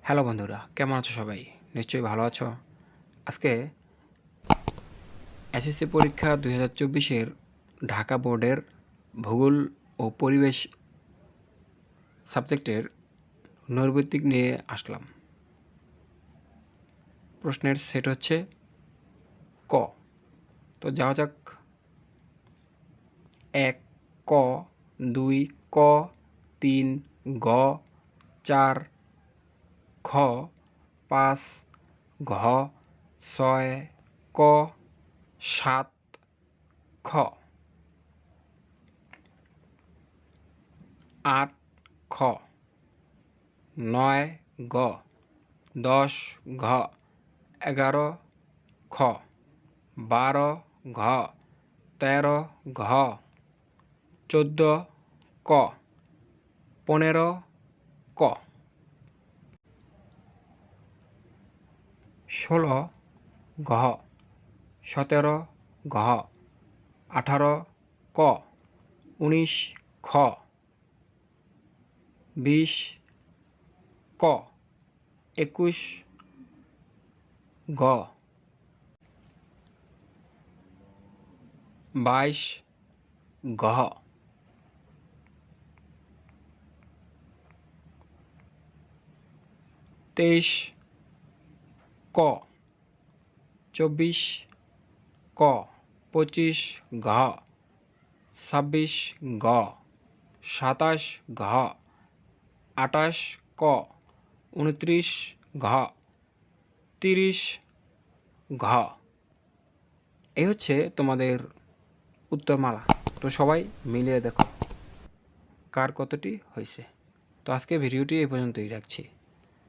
Hello বন্ধুরা, কেমন আছো সবাই? নিশ্চয়ই ভালো আছো। আজকে এসএসসি পরীক্ষা 2024-এর ঢাকা বোর্ডের ভূগোল ও পরিবেশ সাবজেক্টের নৈর্ব্যক্তিক নিয়ে আসলাম। প্রশ্নের সেট হচ্ছে ক। তো যাওয়া যাক। 1 ক, 2 ক, 3 গ, 4 খ, 5 ঘ, 6 ক, 7 খ, 8 খ, 9 গ, 10 ঘ, 11 খ, 12 ঘ, 13 ঘ, 14 ক, 15 ক, 16 ঘ, 17 ঘ, 18 ক, 19 খ, 20 ক, 21 গ, 22 ঘ, 23 ক, 24 ক, 25 ঘ, 26 ঘ, 27 ঘ, 28 ক, 29 ঘ, 30 ঘ। এই হচ্ছে তোমাদের উত্তরমালা। তো সবাই মিলিয়ে দেখো কার কতটি হয়েছে। তো আজকে ভিডিওটি এই পর্যন্তই রাখছি।